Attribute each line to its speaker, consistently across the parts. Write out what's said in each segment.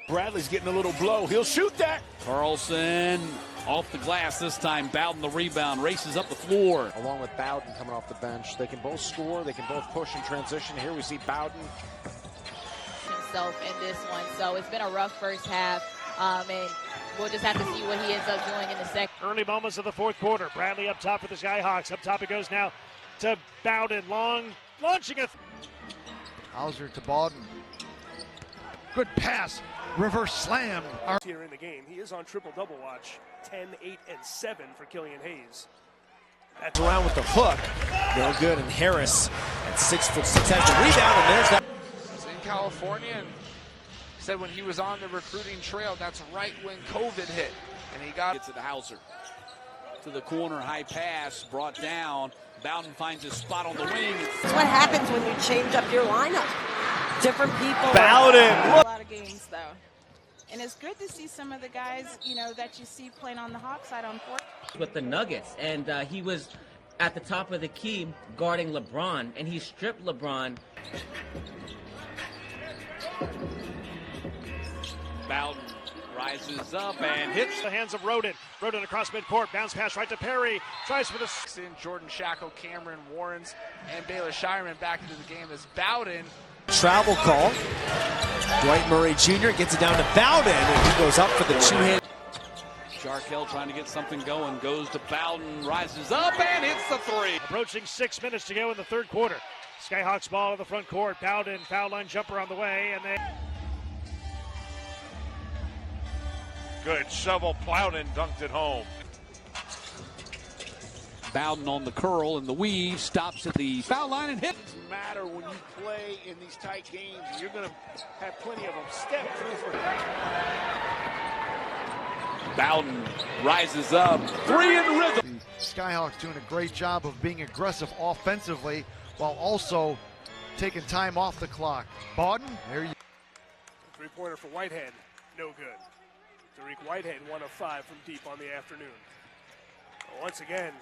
Speaker 1: Bradley's getting a little blow. He'll shoot that.
Speaker 2: Carlson off the glass this time. Bowden the rebound, races up the floor.
Speaker 3: Along with Bowden coming off the bench. They can both score. They can both push in transition. Here we see Bowden
Speaker 4: himself in this one. So it's been a rough first half. And we'll just have to see what he ends up doing in the second.
Speaker 5: Early moments of the fourth quarter. Bradley up top for the Skyhawks. Up top it goes now to Bowden. Launching a
Speaker 6: Hauser to Bowden. Good pass. Reverse slam.
Speaker 5: Here in the game. He is on triple-double watch. 10, 8, and 7 for Killian Hayes.
Speaker 1: That's around with the hook. No good. And Harris at 6'6" has the rebound, and there's that.
Speaker 7: He's in California and said when he was on the recruiting trail, that's right when COVID hit. And he got
Speaker 2: Gets it to Hauser. To the corner, high pass, brought down. Bowden finds his spot on the wing.
Speaker 8: That's what happens when you change up your lineup. Different people.
Speaker 1: Bowden.
Speaker 9: A lot of games, though. And it's good to see some of the guys, that you see playing on the Hawk side on court.
Speaker 10: With the Nuggets, and he was at the top of the key guarding LeBron, and he stripped LeBron.
Speaker 2: Bowden rises up and hits
Speaker 5: the hands of Bowden. Bowden across midcourt. Bounce pass right to Perry. Tries for the
Speaker 7: Jordan Shackle, Cameron Warrens, and Baylor Shireman back into the game as Bowden.
Speaker 1: Travel call. Dwight Murray Jr. gets it down to Bowden, and he goes up for the two-hand.
Speaker 2: Jarkel trying to get something going. Goes to Bowden, rises up and hits the three.
Speaker 5: Approaching 6 minutes to go in the third quarter. Skyhawks ball in the front court. Bowden, foul line jumper on the way, and then
Speaker 11: good shovel. Bowden dunked it home.
Speaker 2: Bowden on the curl and the weave, stops at the foul line and hits.
Speaker 1: Doesn't matter when you play in these tight games. You're going to have plenty of them step through for.
Speaker 2: Bowden rises up, three in rhythm.
Speaker 6: The Skyhawks doing a great job of being aggressive offensively while also taking time off the clock. Bowden, there you go.
Speaker 5: Three-pointer for Whitehead, no good. Tariq Whitehead, 1 of 5 from deep on the afternoon. Once again,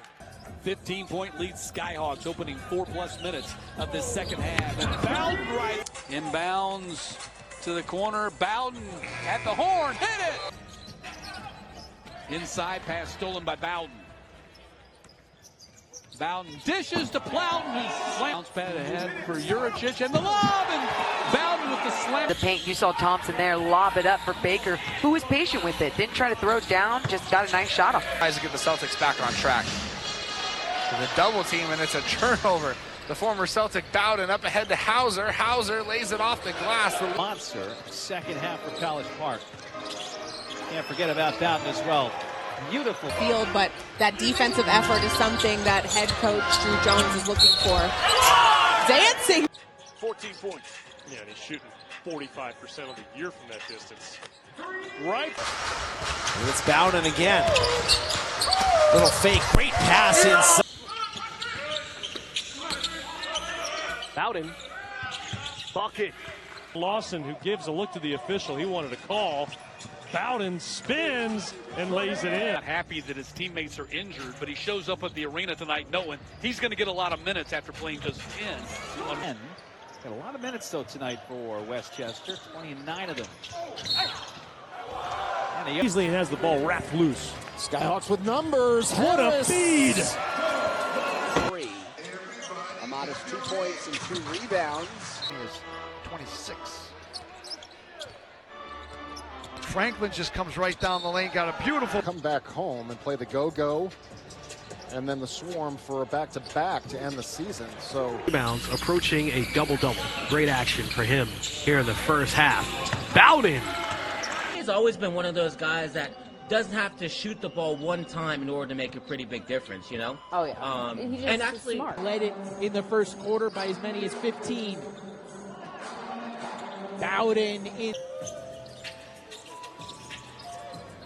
Speaker 2: 15-point lead Skyhawks opening 4+ minutes of this second half. And Bowden right inbounds to the corner. Bowden at the horn, hit it! Inside pass stolen by Bowden. Bowden dishes to Plowden, who slams. Bounce pad ahead for Juricic and the lob, and Bowden with the slam.
Speaker 8: The paint, you saw Thompson there lob it up for Baker, who was patient with it. Didn't try to throw it down, just got a nice shot off.
Speaker 7: Tries to get the Celtics back on track. With a double team, and it's a turnover. The former Celtic Bowden up ahead to Hauser. Hauser lays it off the glass. The
Speaker 12: monster second half for College Park. Can't forget about Bowden as well. Beautiful
Speaker 9: field, but that defensive effort is something that head coach Drew Jones is looking for. Dancing.
Speaker 11: 14 points. Yeah, and he's shooting 45% of the year from that distance. Right.
Speaker 1: And it's Bowden again. Little fake, great pass inside.
Speaker 11: Bowden. Bucket. Lawson, who gives a look to the official. He wanted a call. Bowden spins and lays it in.
Speaker 2: Not happy that his teammates are injured, but he shows up at the arena tonight knowing he's going to get a lot of minutes after playing just 10.
Speaker 12: Got a lot of minutes though tonight for Westchester, 29 of them. And he easily has the ball wrapped loose.
Speaker 1: Skyhawks with numbers.
Speaker 12: What a feed!
Speaker 3: 3. A modest 2 points and 2 rebounds.
Speaker 6: He is 26. Franklin just comes right down the lane, got a beautiful
Speaker 3: Come back home and play the go-go and then the Swarm for a back-to-back to end the season. So
Speaker 13: rebounds approaching a double-double. Great action for him here in the first half. Bowden!
Speaker 10: He's always been one of those guys that doesn't have to shoot the ball one time in order to make a pretty big difference, you know?
Speaker 8: Oh, yeah.
Speaker 10: And actually
Speaker 12: led it in the first quarter by as many as 15. Bowden in.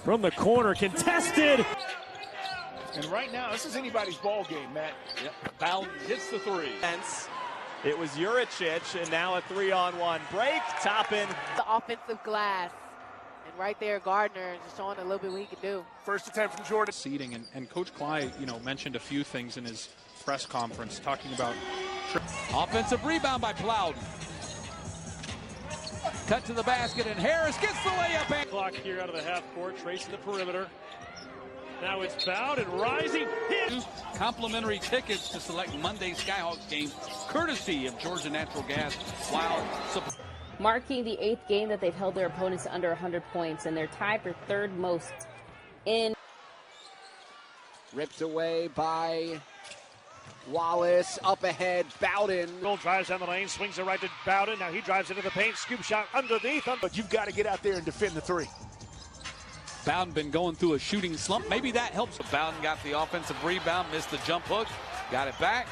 Speaker 5: from the corner, contested.
Speaker 1: And right now, this is anybody's ball game, Matt.
Speaker 2: Yep. Bowden hits the three.
Speaker 14: It was Juricic, and now a 3-on-1 break. Toppin.
Speaker 4: The offensive glass. And right there, Gardner just showing a little bit what he can do.
Speaker 5: First attempt from Jordan.
Speaker 15: Seating, and Coach Cly, mentioned a few things in his press conference, talking about
Speaker 2: offensive rebound by Plowden. Cut to the basket, and Harris gets the layup.
Speaker 11: Clock here out of the half court, tracing the perimeter. Now it's Bowden rising. Hit.
Speaker 2: Complimentary tickets to select Monday's Skyhawks game, courtesy of Georgia Natural Gas. While
Speaker 16: marking the 8th game that they've held their opponents to under 100 points, and they're tied for 3rd most in.
Speaker 17: Ripped away by Wallace. Up ahead, Bowden.
Speaker 11: Drives down the lane, swings it right to Bowden. Now he drives into the paint, scoop shot underneath.
Speaker 5: But you've got to get out there and defend the three.
Speaker 2: Bowden been going through a shooting slump. Maybe that helps. Bowden got the offensive rebound, missed the jump hook, got it back.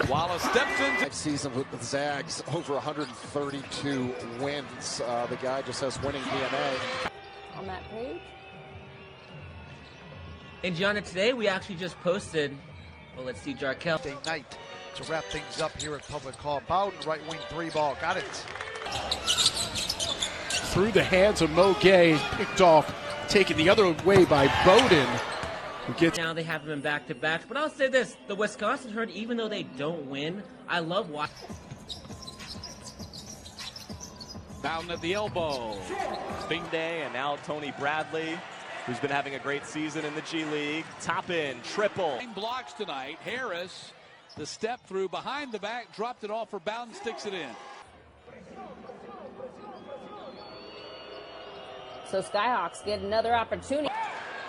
Speaker 2: Wallace steps in.
Speaker 3: Season with the Zags, over 132 wins. The guy just has winning DNA.
Speaker 16: On that page.
Speaker 10: And Gianna, today we actually just posted, well, let's see, Jarkel.
Speaker 6: Day night to wrap things up here at Public Hall. Bowden, right wing 3-ball, got it.
Speaker 18: Through the hands of Mo Gay, picked off, taken the other way by Bowden.
Speaker 10: Now they have them in back-to-back. But I'll say this, the Wisconsin Herd, even though they don't win, I love watching.
Speaker 2: Bowden at the elbow.
Speaker 14: Bing Day and now Tony Bradley, who's been having a great season in the G League. Top in, triple.
Speaker 2: 9 blocks tonight. Harris, the step through behind the back, dropped it off for Bowden, sticks it in.
Speaker 16: So Skyhawks get another opportunity.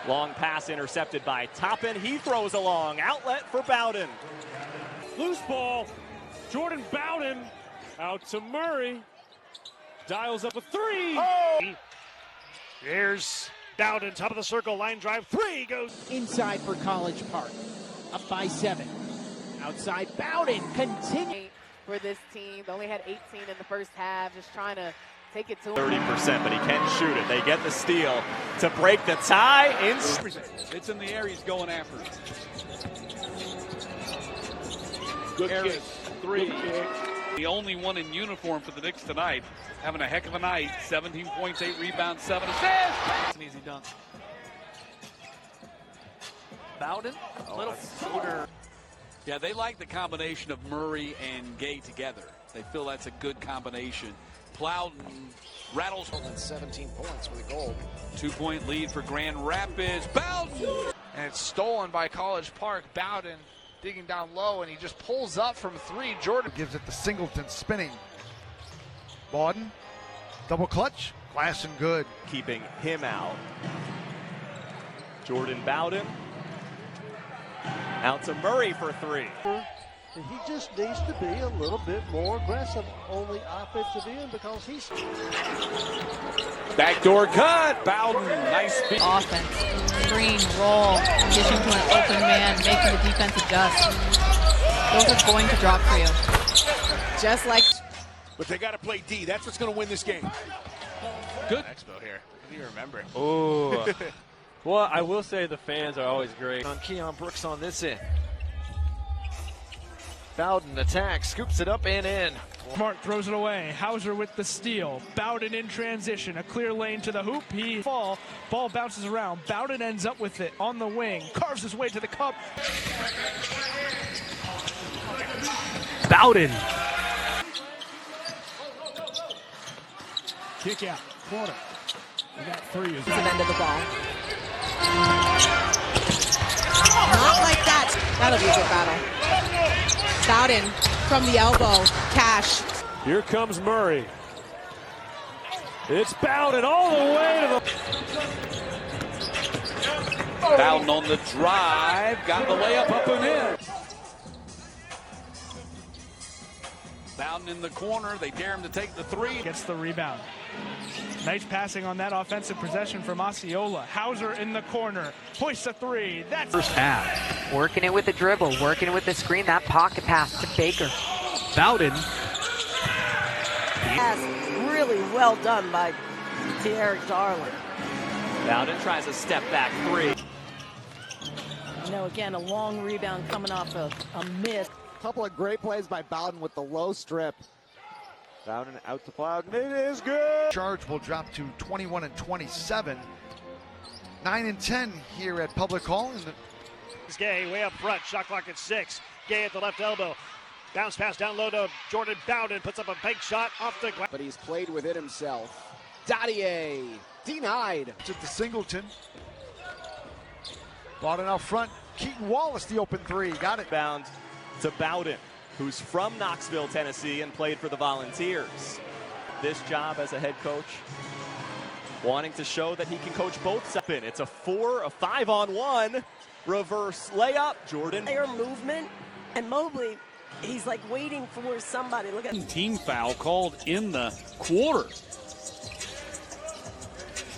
Speaker 14: Long pass intercepted by Toppin. He throws a long outlet for Bowden.
Speaker 11: Loose ball. Jordan Bowden out to Murray. Dials up a 3. Oh! Here's Bowden, top of the circle, line drive, 3 goes.
Speaker 12: Inside for College Park. Up by 7. Outside, Bowden continue.
Speaker 4: For this team, they only had 18 in the first half, just trying to take it to
Speaker 14: 30%, but he can shoot it. They get the steal to break the tie.
Speaker 2: It's in the air. He's going after it.
Speaker 11: Good
Speaker 2: Harris,
Speaker 11: kick.
Speaker 2: 3.
Speaker 11: Good kick.
Speaker 2: The only one in uniform for the Knicks tonight. Having a heck of a night. 17 points, 8 rebounds, 7 assists.
Speaker 7: It's an easy dunk. Bowden, little floater.
Speaker 2: Yeah, they like the combination of Murray and Gay together. They feel that's a good combination. Plowden rattles.
Speaker 3: 17 points with a goal.
Speaker 2: 2-point lead for Grand Rapids. Bowden!
Speaker 7: And it's stolen by College Park. Bowden digging down low, and he just pulls up from 3. Jordan
Speaker 6: gives it to Singleton, spinning. Bowden, double clutch, glass and good.
Speaker 14: Keeping him out. Jordan Bowden out to Murray for 3.
Speaker 19: He just needs to be a little bit more aggressive on the offensive end because he's...
Speaker 2: Backdoor cut. Bowden, nice speed.
Speaker 9: Offense, screen, roll, addition to an open man, making the defense adjust. Those are going to drop for you. Just like...
Speaker 5: But they got to play D. That's what's going to win this game.
Speaker 2: Good.
Speaker 7: Expo here. What do you remember?
Speaker 20: Oh. Well, I will say the fans are always great.
Speaker 12: On Keon Brooks on this end. Bowden attacks, scoops it up and in.
Speaker 21: Smart throws it away. Hauser with the steal. Bowden in transition. A clear lane to the hoop. He fall. Ball bounces around. Bowden ends up with it on the wing. Carves his way to the cup.
Speaker 13: Bowden.
Speaker 21: Kick out. Corner. We got 3.
Speaker 9: It's an end of the ball. Not like that. That'll be a good battle. Bowden from the elbow. Cash.
Speaker 11: Here comes Murray. It's Bowden all the way to the...
Speaker 2: Bowden on the drive. Got the layup up and in. Bowden in the corner. They dare him to take the 3.
Speaker 21: Gets the rebound. Nice passing on that offensive possession from Osceola. Hauser in the corner. Hoists a 3. That's
Speaker 13: first half.
Speaker 8: Working it with the dribble, working it with the screen. That pocket pass to Baker.
Speaker 13: Bowden.
Speaker 19: Pass really well done by Eric Darling.
Speaker 14: Bowden tries a step back 3.
Speaker 19: Again, a long rebound coming off a miss.
Speaker 17: Couple of great plays by Bowden with the low strip.
Speaker 12: Bowden out to Plowden. It is good.
Speaker 6: Charge will drop to 21 and 27. 9 and 10 here at Public Hall.
Speaker 11: Gay way up front. Shot clock at 6. Gay at the left elbow. Bounce pass down low to Jordan Bowden. Puts up a big shot off the glass.
Speaker 17: But he's played with it himself. Dottier denied.
Speaker 6: To the Singleton. Bowden out front. Keaton Wallace, the open three. Got it.
Speaker 14: Bound to Bowden, who's from Knoxville, Tennessee, and played for the Volunteers. This job as a head coach, wanting to show that he can coach both sides. It's a 5-on-1 reverse layup. Jordan.
Speaker 1: Player movement, and Mobley, he's like waiting for somebody. Look at
Speaker 2: team foul called in the quarter.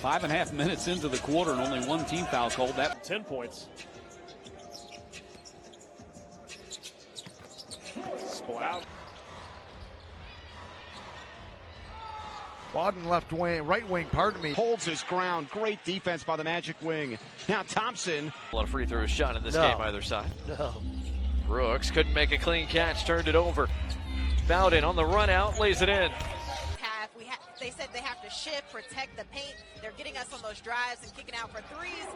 Speaker 2: 5.5 minutes into the quarter and only one team foul called. That
Speaker 11: 10 points. Splat.
Speaker 6: Bowden left wing, right wing, pardon me.
Speaker 18: Holds his ground. Great defense by the Magic wing. Now Thompson.
Speaker 22: A lot of free throws shot in this
Speaker 18: No.
Speaker 22: game either side.
Speaker 18: No.
Speaker 22: Brooks couldn't make a clean catch, turned it over. Bowden on the run out, lays it in.
Speaker 23: They said they have to shift, protect the paint. They're getting us on those drives and kicking out for threes.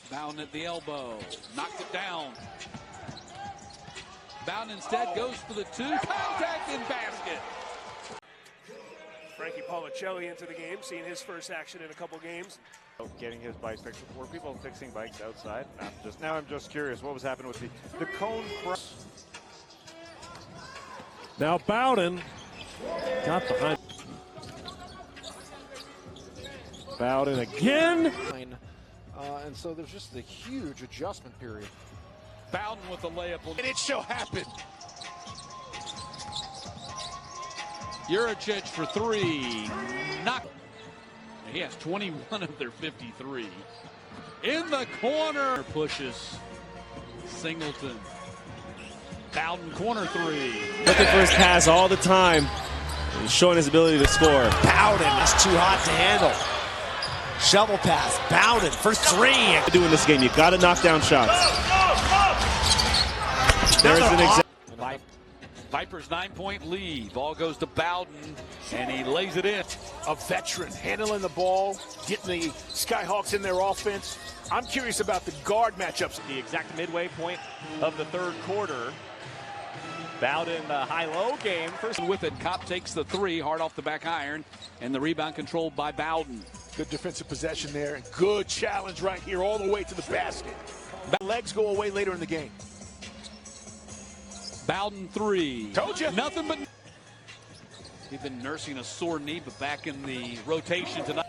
Speaker 2: Bowden at the elbow, knocked it down. Bowden instead goes for the two, contact and basket.
Speaker 5: Frankie Policelli into the game, seeing his first action in a couple games.
Speaker 24: Getting his bike fixed. Were people fixing bikes outside? Now I'm just curious what was happening with the cone press.
Speaker 11: Now Bowden got behind. Bowden again.
Speaker 3: And so there's just a huge adjustment period.
Speaker 2: Bowden with the layup.
Speaker 18: And it shall happen.
Speaker 2: Juricic for three. He has 21 of their 53. In the corner. Pushes Singleton. Bowden corner three.
Speaker 14: Looking for his pass all the time. He's showing his ability to score.
Speaker 18: Bowden is too hot to handle. Shovel pass. Bowden for three.
Speaker 14: Doing this game, you got to knock down shots. There's an example.
Speaker 2: Vipers 9-point lead. Ball goes to Bowden, and he lays it in.
Speaker 18: A veteran handling the ball, getting the Skyhawks in their offense. I'm curious about the guard matchups.
Speaker 14: The exact midway point of the third quarter. Bowden, the high-low game.
Speaker 2: First with it, Kopp takes the three, hard off the back iron, and the rebound controlled by Bowden.
Speaker 18: Good defensive possession there. Good challenge right here all the way to the basket. Legs go away later in the game.
Speaker 2: Bowden three.
Speaker 18: Told you.
Speaker 2: Nothing but. He's been nursing a sore knee, but back in the rotation tonight.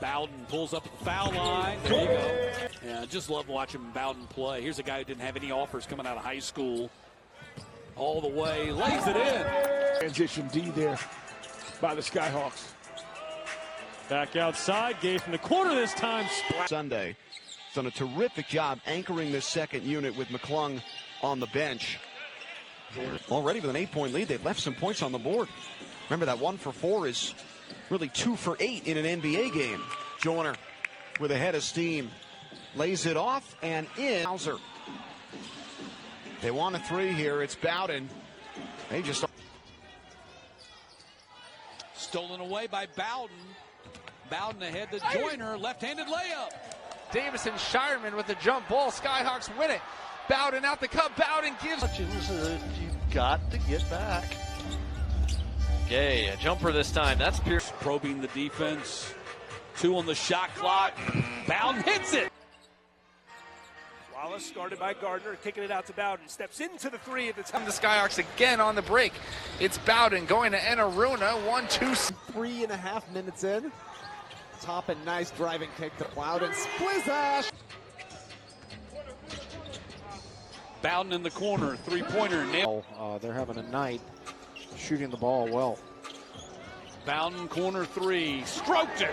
Speaker 2: Bowden pulls up at the foul line. There you go. Yeah, just love watching Bowden play. Here's a guy who didn't have any offers coming out of high school. All the way, lays it in.
Speaker 18: Transition D there by the Skyhawks.
Speaker 11: Back outside, Gay from the corner this time.
Speaker 18: Sunday. Done a terrific job anchoring this second unit with McClung on the bench. Already with an 8-point lead, they've left some points on the board. Remember that 1 for 4 is really 2 for 8 in an NBA game. Joyner with a head of steam. Lays it off and in. Hauser. They want a three here. It's Bowden. They just
Speaker 2: stolen away by Bowden. Bowden ahead to Joyner. Left-handed layup.
Speaker 7: Davison Shireman with the jump ball. Skyhawks win it. Bowden out the cup. Bowden gives.
Speaker 19: You've got to get back.
Speaker 22: Gay, a jumper this time. That's Pierce.
Speaker 2: Probing the defense. 2 on the shot clock. Bowden hits it.
Speaker 5: Wallace guarded by Gardner, kicking it out to Bowden. Steps into the three at the time.
Speaker 7: The Skyhawks again on the break. It's Bowden going to Enaruna. 1-2.
Speaker 17: 3.5 minutes in. Top and nice driving kick to Bowden. Splizash.
Speaker 2: Bowden in the corner, three-pointer.
Speaker 3: They're having a night shooting the ball well.
Speaker 2: Bowden corner three, stroked it.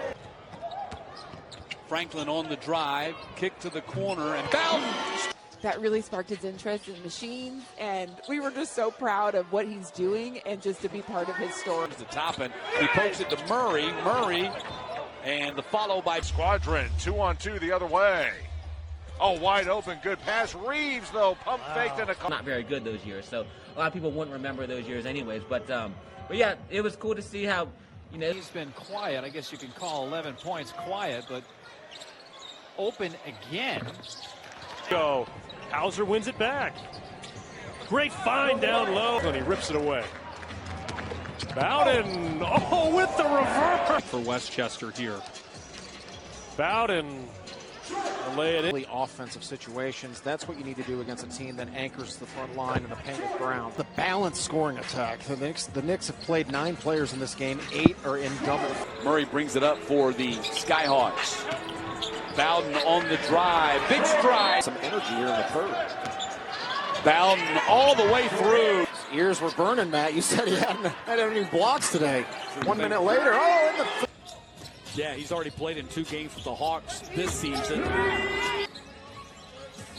Speaker 2: Franklin on the drive, kick to the corner, and Bowden.
Speaker 25: That really sparked his interest in machines, and we were just so proud of what he's doing and just to be part of his story.
Speaker 2: The top, and he pokes it to Murray. Murray, and the follow by
Speaker 26: Squadron. 2-on-2 the other way. Oh, wide open, good pass. Reeves, though, pump faked in a.
Speaker 10: Not very good those years, so a lot of people wouldn't remember those years anyways. But yeah, it was cool to see how, you know.
Speaker 12: He's been quiet. I guess you can call 11 points quiet, but open again.
Speaker 11: Go Hauser wins it back. Great find down low. And he rips it away. Bowden, with the reverse.
Speaker 2: For Westchester here.
Speaker 11: Bowden lay it in.
Speaker 3: Offensive situations. That's what you need to do against a team that anchors the front line and the painted ground. The balanced scoring attack. The Knicks have played 9 players in this game. 8 are in double.
Speaker 2: Murray brings it up for the Skyhawks. Bowden on the drive. Big stride.
Speaker 3: Some energy here in the third.
Speaker 2: Bowden all the way through.
Speaker 3: His ears were burning, Matt. You said he hadn't had any blocks today. 1 minute later, in the...
Speaker 2: Yeah, he's already played in 2 games with the Hawks this season.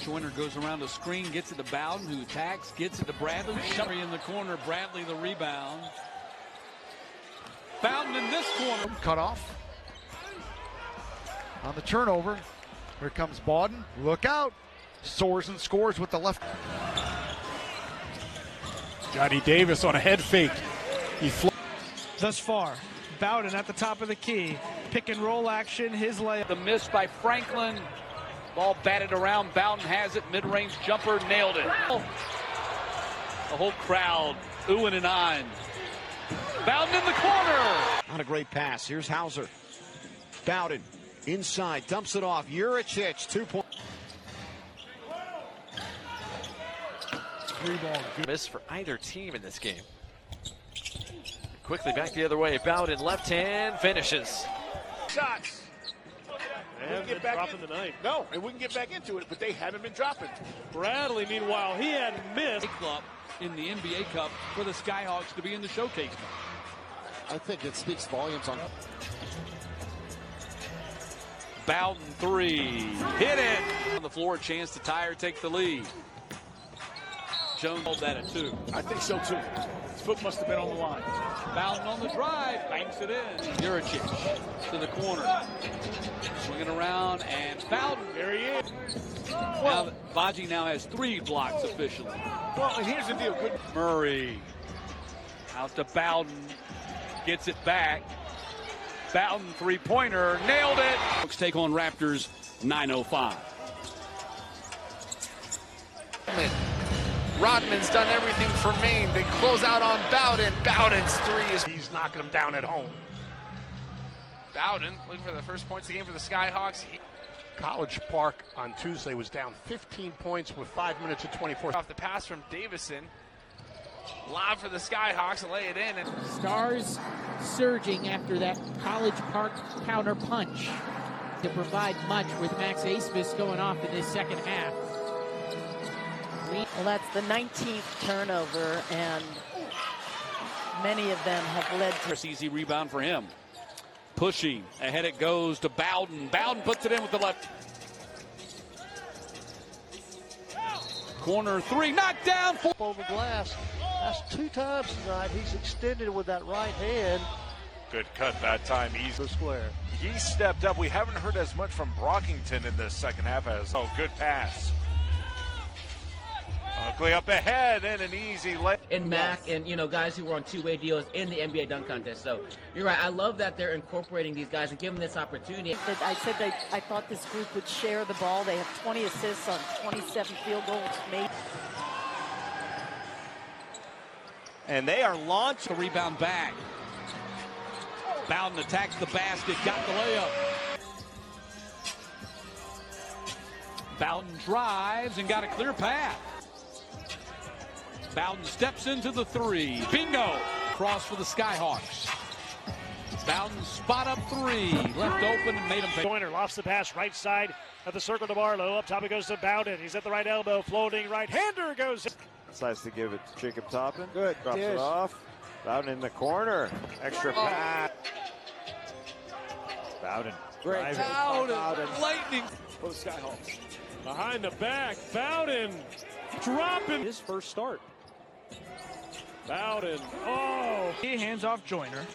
Speaker 2: Joyner goes around the screen, gets it to Bowden, who attacks, gets it to Bradley. Murray in the corner, Bradley the rebound. Bowden in this corner.
Speaker 6: Cut off. On the turnover, here comes Bowden. Look out. Soars and scores with the left.
Speaker 11: Johnny Davis on a head fake.
Speaker 4: Thus far, Bowden at the top of the key. Pick and roll action, his layup.
Speaker 2: The miss by Franklin. Ball batted around. Bowden has it. Mid-range jumper, nailed it. The whole crowd oohing and eyeing. Bowden in the corner.
Speaker 18: Not a great pass. Here's Hauser. Bowden inside, dumps it off. Juricic, 2 points.
Speaker 22: 3-ball miss for either team in this game. Quickly back the other way. Bowden left hand finishes.
Speaker 26: Shots.
Speaker 11: And
Speaker 26: get back
Speaker 11: dropping the night.
Speaker 26: No, and we can get back into it, but they haven't been dropping.
Speaker 11: Bradley, meanwhile, he had missed.
Speaker 2: Club in the NBA Cup for the Skyhawks to be in the showcase.
Speaker 3: I think it speaks volumes on...
Speaker 2: Bowden 3. Hit it. On the floor, a chance to tie or take the lead. Jones held that at 2.
Speaker 26: I think so, too. His foot must have been on the line.
Speaker 2: Bowden on the drive, banks it in. Juricic to the corner. Swinging around, and Bowden.
Speaker 11: There he is.
Speaker 2: Now, Baji now has 3 blocks officially.
Speaker 26: Well, and here's the deal. Good.
Speaker 2: Murray out to Bowden. Gets it back. Bowden three-pointer. Nailed it. Let's take on Raptors 9:05.
Speaker 7: Rodman's done everything for Maine. They close out on Bowden. Bowden's 3 is...
Speaker 26: He's knocking them down at home.
Speaker 7: Bowden looking for the first points of the game for the Skyhawks.
Speaker 26: College Park on Tuesday was down 15 points with 5 minutes and 24.
Speaker 7: Off the pass from Davison. Lob for the Skyhawks and lay it in. And
Speaker 9: Stars surging after that College Park counter punch to provide much with Max Asmus going off in this second half.
Speaker 15: Well, that's the 19th turnover, and many of them have led to...
Speaker 2: Easy rebound for him. Pushing. Ahead it goes to Bowden. Bowden puts it in with the left. Corner 3. Knocked down.
Speaker 19: Over glass. That's 2 times tonight. He's extended with that right hand.
Speaker 26: Good cut that time. He's
Speaker 19: the square.
Speaker 26: He stepped up. We haven't heard as much from Brockington in the second half as... Oh, good pass. Ugly up ahead and an easy lay.
Speaker 10: And Mac and, guys who were on 2-way deals in the NBA dunk contest. So you're right. I love that they're incorporating these guys and giving them this opportunity.
Speaker 15: I said I thought this group would share the ball. They have 20 assists on 27 field goals made.
Speaker 14: And they are launched.
Speaker 2: The rebound back. Bowden attacks the basket. Got the layup. Bowden drives and got a clear path. Bowden steps into the 3. Bingo! Cross for the Skyhawks. Bowden spot up 3. Left open and made him pay.
Speaker 11: Joyner lofts the pass right side of the circle to Barlow. Up top it goes to Bowden. He's at the right elbow. Floating right-hander goes.
Speaker 24: Decides to give it to Jacob Toppin.
Speaker 17: Good
Speaker 24: Drops
Speaker 17: dish.
Speaker 24: it off. Bowden in the corner. Extra pass. Bowden.
Speaker 17: Great.
Speaker 2: Bowden. Lightning.
Speaker 26: For the Skyhawks.
Speaker 11: Behind the back. Bowden dropping his first start. Bowden.
Speaker 4: He hands off Joyner.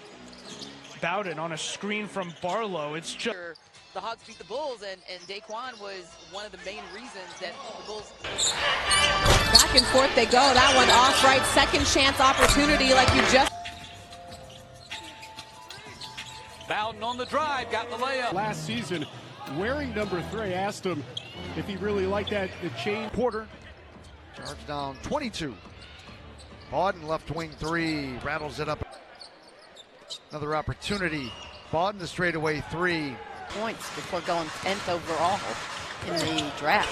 Speaker 4: Bowden on a screen from Barlow. It's just...
Speaker 8: The Hawks beat the Bulls, and Daquan was one of the main reasons that the Bulls...
Speaker 25: Back and forth they go. That one off right. Second chance opportunity like you just...
Speaker 2: Bowden on the drive. Got the layup.
Speaker 11: Last season, wearing number 3. I asked him if he really liked that the chain.
Speaker 6: Porter charge down 22. Bowden left wing 3, rattles it up. Another opportunity. Bowden the straightaway 3.
Speaker 15: Points before going 10th overall in the draft.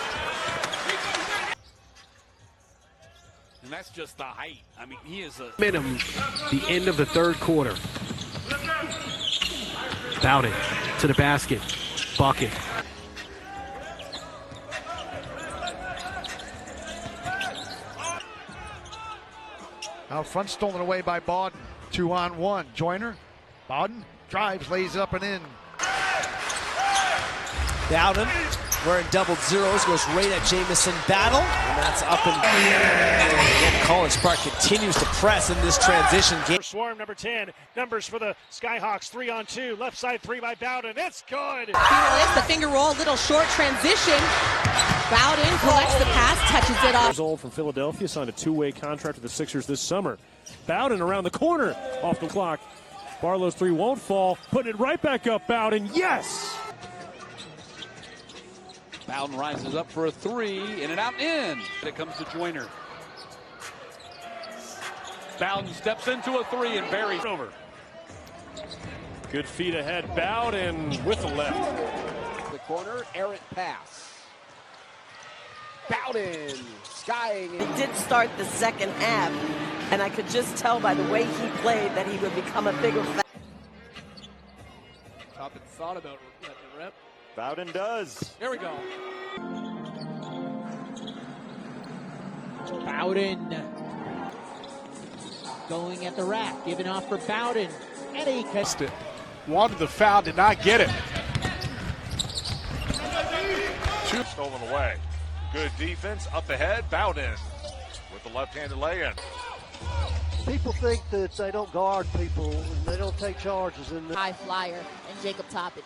Speaker 2: And that's just the height. I mean, he is a
Speaker 1: minimum. The end of the third quarter. Bowden to the basket. Bucket.
Speaker 6: Out front, stolen away by Bowden. 2-on-1. Joyner. Bowden drives, lays up and in.
Speaker 13: Bowden, we're in double zeros, goes right at Jamison Battle, and that's up and College Park continues to press in this transition game.
Speaker 11: Swarm number 10, numbers for the Skyhawks, 3-on-2, left side 3 by Bowden, it's good!
Speaker 16: The finger roll, little short transition. Bowden collects the pass, touches it off.
Speaker 11: Years old from Philadelphia, signed a 2-way contract with the Sixers this summer. Bowden around the corner, off the clock. Barlow's 3 won't fall, putting it right back up, Bowden, yes!
Speaker 2: Bowden rises up for a 3, in and out and in. It comes to Joyner. Bowden steps into a 3 and buries over.
Speaker 11: Good feet ahead, Bowden with the left.
Speaker 17: The corner, errant pass. Bowden skying.
Speaker 15: He did start the second half, and I could just tell by the way he played that he would become a bigger fan.
Speaker 2: Top and thought about letting it rip.
Speaker 24: Bowden does.
Speaker 2: There we go.
Speaker 9: Bowden going at the rack, giving off for Bowden. And he cuts
Speaker 5: it. Wanted the foul, did not get it.
Speaker 26: 2 stolen away. Good defense up ahead. Bowden with the left-handed lay-in.
Speaker 19: People think that they don't guard people and they don't take charges. In the
Speaker 16: high flyer and Jacob Toppin.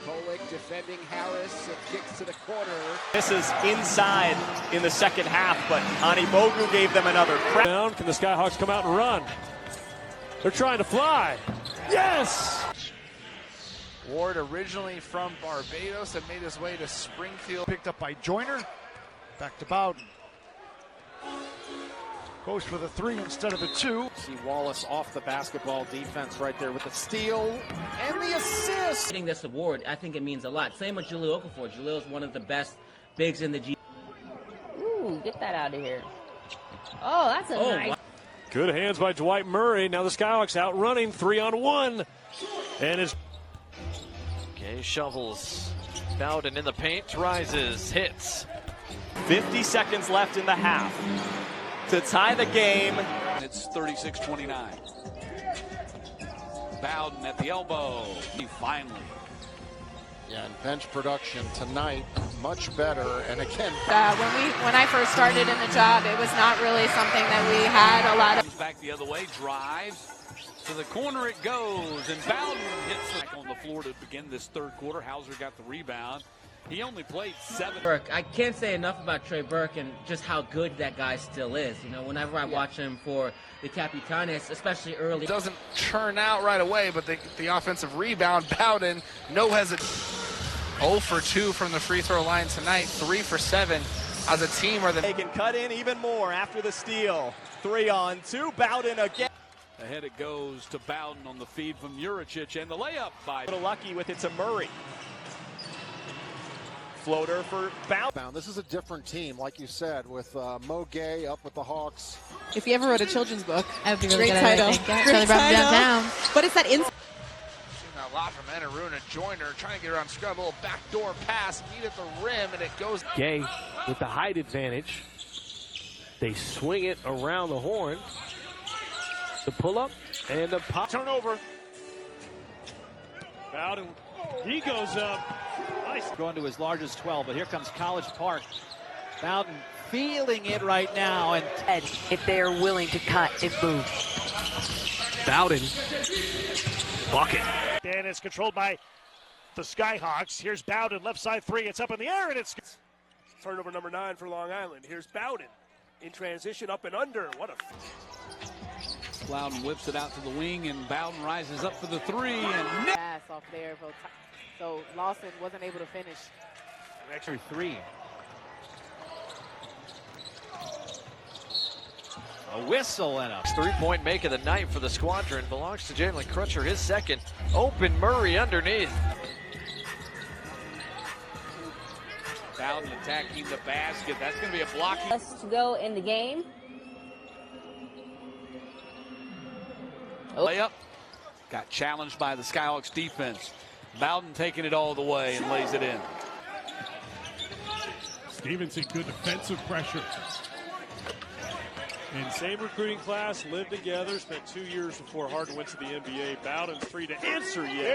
Speaker 17: Kolick defending Harris, it kicks to the corner.
Speaker 14: This is inside in the second half, but Ani Bogu gave them another crack.
Speaker 11: Down, can the Skyhawks come out and run? They're trying to fly. Yes!
Speaker 7: Ward, originally from Barbados, and made his way to Springfield.
Speaker 6: Picked up by Joyner. Back to Bowden. Goes for the 3 instead of the 2.
Speaker 3: See Wallace off the basketball defense right there with the steal and the assist.
Speaker 10: Getting this award, I think it means a lot. Same with Jaleel Okafor. Jaleel is one of the best bigs in the G.
Speaker 16: Ooh, get that out of here. Oh, that's a nice. Wow.
Speaker 11: Good hands by Dwight Murray. Now the Skyhawks out running 3-on-1. And it's
Speaker 22: Okay, shovels. Bowden in the paint, rises, hits.
Speaker 14: 50 seconds left in the half to tie the game.
Speaker 2: It's 36-29. Bowden at the elbow. He finally.
Speaker 3: Yeah, and bench production tonight much better. And again,
Speaker 25: When I first started in the job, it was not really something that we had a lot of.
Speaker 2: Comes back the other way, drives. To the corner it goes, and Bowden hits back on the floor to begin this third quarter. Hauser got the rebound. He only played 7.
Speaker 10: Burke, I can't say enough about Trey Burke and just how good that guy still is. You know, whenever I watch him for the Capitanes, especially early.
Speaker 7: Doesn't turn out right away, but the offensive rebound, Bowden, no hesitation. 0 for 2 from the free throw line tonight, 3 for 7 as a team.
Speaker 14: They can cut in even more after the steal. 3-on-2, Bowden again.
Speaker 2: Ahead it goes to Bowden on the feed from Juricic, and the layup by.
Speaker 14: A little lucky with it to Murray. Floater for Bowden.
Speaker 3: This is a different team, like you said, with Mo Gay up with the Hawks.
Speaker 16: If you ever wrote a children's book,
Speaker 20: that would be really
Speaker 16: great
Speaker 20: good.
Speaker 16: title.
Speaker 20: Great title. Downtown.
Speaker 16: But it's that inside.
Speaker 7: A lot from Enaruna. Joyner trying to get around Scrub. A little backdoor pass, meet at the rim, and it goes.
Speaker 1: Gay with the height advantage. They swing it around the horn. The pull-up and the pop.
Speaker 11: Turnover. Bowden, he goes up. Nice.
Speaker 12: Going to as large as 12, but here comes College Park. Bowden feeling it right now. And
Speaker 8: if they're willing to cut and move.
Speaker 1: Bowden. Bucket.
Speaker 11: And it's controlled by the Skyhawks. Here's Bowden, left side 3. It's up in the air, and it's
Speaker 5: Turnover number 9 for Long Island. Here's Bowden in transition, up and under. What a.
Speaker 2: Bowden whips it out to the wing, and Bowden rises up for the 3. And
Speaker 25: Pass off there. So Lawson wasn't able to finish.
Speaker 12: Actually, 3. A whistle and a
Speaker 22: 3-point make of the night for the Squadron belongs to Jalen Crutcher, his second. Open Murray underneath.
Speaker 2: Bowden attacking the basket. That's going to be a blocking.
Speaker 4: Us to go in the game.
Speaker 2: Layup. Got challenged by the Skyhawks defense. Bowden taking it all the way and lays it in.
Speaker 11: Stevenson, good defensive pressure. And same recruiting class, lived together, spent 2 years before Harden went to the NBA. Bowden's free to answer yet.